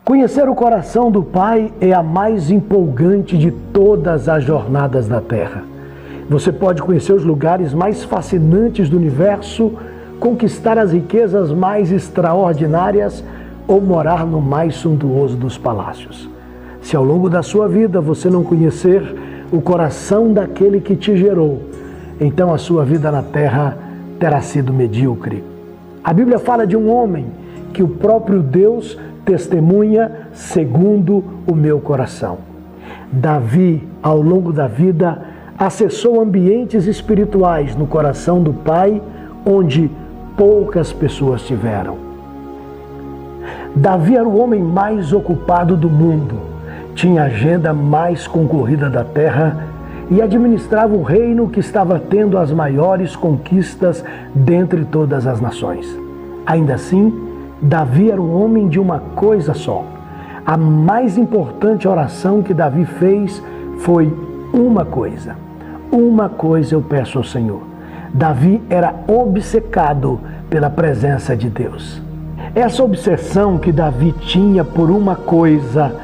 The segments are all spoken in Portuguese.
Conhecer o coração do Pai é a mais empolgante de todas as jornadas da Terra. Você pode conhecer os lugares mais fascinantes do universo, conquistar as riquezas mais extraordinárias ou morar no mais suntuoso dos palácios. Se ao longo da sua vida você não conhecer o coração daquele que te gerou, então a sua vida na Terra terá sido medíocre. A Bíblia fala de um homem que o próprio Deus testemunha segundo o meu coração. Davi, ao longo da vida, acessou ambientes espirituais no coração do Pai, onde poucas pessoas tiveram. Davi era o homem mais ocupado do mundo, tinha a agenda mais concorrida da terra e administrava um reino que estava tendo as maiores conquistas dentre todas as nações. Ainda assim, Davi era um homem de uma coisa só. A mais importante oração que Davi fez foi uma coisa. Uma coisa eu peço ao Senhor. Davi era obcecado pela presença de Deus. Essa obsessão que Davi tinha por uma coisa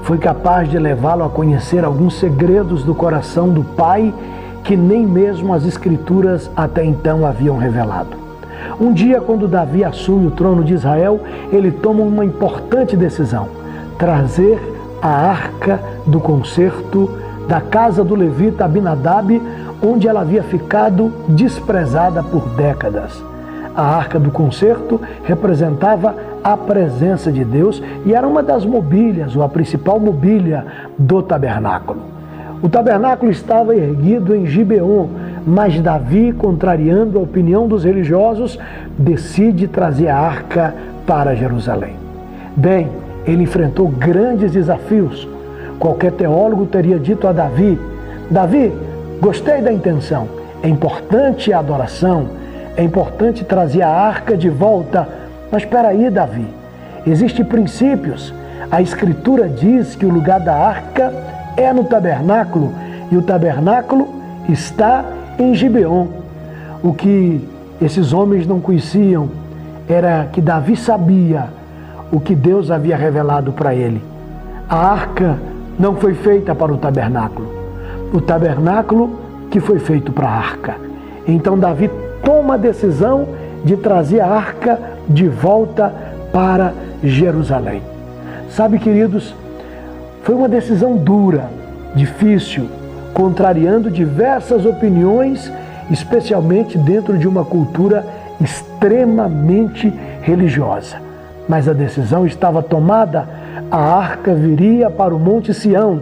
foi capaz de levá-lo a conhecer alguns segredos do coração do Pai que nem mesmo as Escrituras até então haviam revelado. Um dia, quando Davi assume o trono de Israel, ele toma uma importante decisão: trazer a arca do concerto da casa do levita Abinadab, onde ela havia ficado desprezada por décadas. A arca do concerto representava a presença de Deus e era uma das mobílias, ou a principal mobília do tabernáculo. O tabernáculo estava erguido em Gibeon, mas Davi, contrariando a opinião dos religiosos, decide trazer a arca para Jerusalém. Bem, ele enfrentou grandes desafios. Qualquer teólogo teria dito a Davi: Davi, gostei da intenção, é importante a adoração, é importante trazer a arca de volta, mas espera aí, Davi, existem princípios. A Escritura diz que o lugar da arca é no tabernáculo e o tabernáculo está em Gibeon. O que esses homens não conheciam era que Davi sabia o que Deus havia revelado para ele. A arca não foi feita para o tabernáculo que foi feito para a arca. Então Davi toma a decisão de trazer a arca de volta para Jerusalém. Sabe, queridos, foi uma decisão dura, difícil, contrariando diversas opiniões, especialmente dentro de uma cultura extremamente religiosa. Mas a decisão estava tomada, a arca viria para o Monte Sião,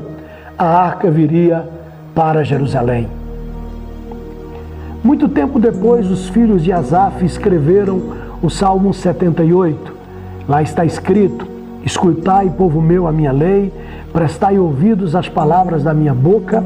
a arca viria para Jerusalém. Muito tempo depois, os filhos de Asaf escreveram o Salmo 78. Lá está escrito: escutai, povo meu, a minha lei, prestai ouvidos às palavras da minha boca,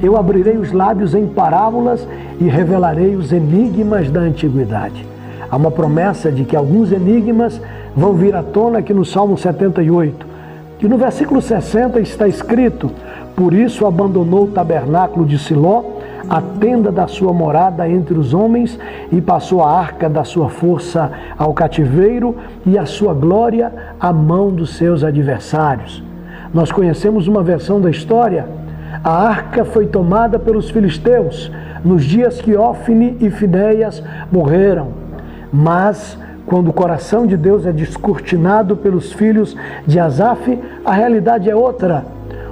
eu abrirei os lábios em parábolas e revelarei os enigmas da antiguidade. Há uma promessa de que alguns enigmas vão vir à tona aqui no Salmo 78. E no versículo 60 está escrito: por isso abandonou o tabernáculo de Siló, a tenda da sua morada entre os homens, e passou a arca da sua força ao cativeiro e a sua glória à mão dos seus adversários. Nós conhecemos uma versão da história. A arca foi tomada pelos filisteus nos dias que Ófni e Finéias morreram. Mas, quando o coração de Deus é descortinado pelos filhos de Asaf, a realidade é outra.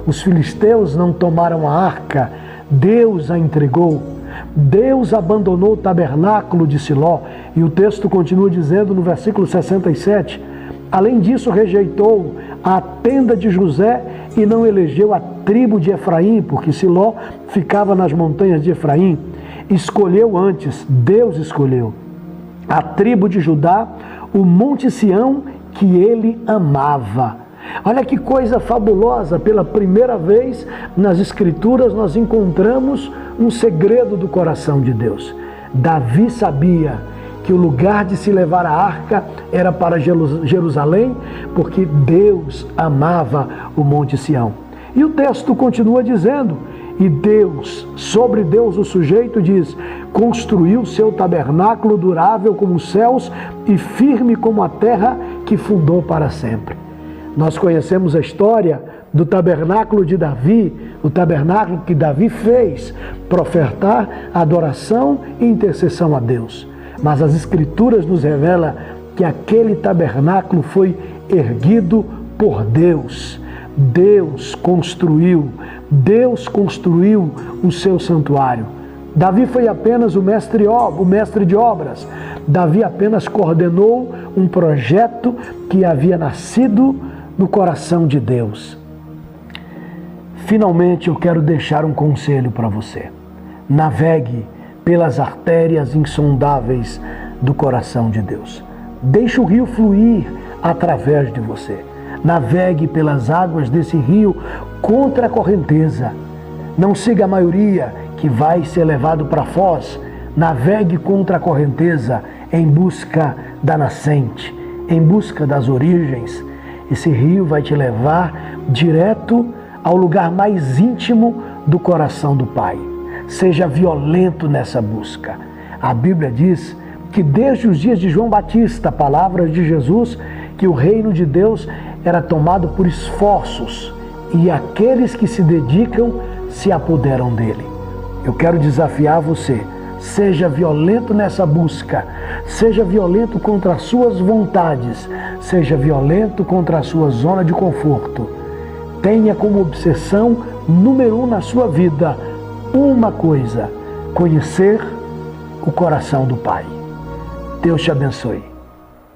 Os filisteus não tomaram a arca, Deus a entregou. Deus abandonou o tabernáculo de Siló. E o texto continua dizendo no versículo 67, além disso rejeitou a tenda de José e não elegeu a tribo de Efraim, porque Siló ficava nas montanhas de Efraim. Escolheu antes, Deus escolheu a tribo de Judá, o Monte Sião que ele amava. Olha que coisa fabulosa, pela primeira vez nas Escrituras nós encontramos um segredo do coração de Deus. Davi sabia que o lugar de se levar a arca era para Jerusalém, porque Deus amava o Monte Sião. E o texto continua dizendo: e Deus, sobre Deus o sujeito diz, construiu seu tabernáculo durável como os céus e firme como a terra que fundou para sempre. Nós conhecemos a história do tabernáculo de Davi, o tabernáculo que Davi fez para ofertar adoração e intercessão a Deus. Mas as Escrituras nos revelam que aquele tabernáculo foi erguido por Deus. Deus construiu o seu santuário. Davi foi apenas o mestre de obras. Davi apenas coordenou um projeto que havia nascido no coração de Deus. Finalmente, eu quero deixar um conselho para você. Navegue pelas artérias insondáveis do coração de Deus. Deixe o rio fluir através de você. Navegue pelas águas desse rio contra a correnteza. Não siga a maioria que vai ser levado para Foz. Navegue contra a correnteza em busca da nascente, em busca das origens. Esse rio vai te levar direto ao lugar mais íntimo do coração do Pai. Seja violento nessa busca. A Bíblia diz que desde os dias de João Batista, palavras de Jesus, que o reino de Deus era tomado por esforços e aqueles que se dedicam se apoderam dele. Eu quero desafiar você. Seja violento nessa busca, seja violento contra as suas vontades, seja violento contra a sua zona de conforto. Tenha como obsessão número 1 na sua vida uma coisa: conhecer o coração do Pai. Deus te abençoe.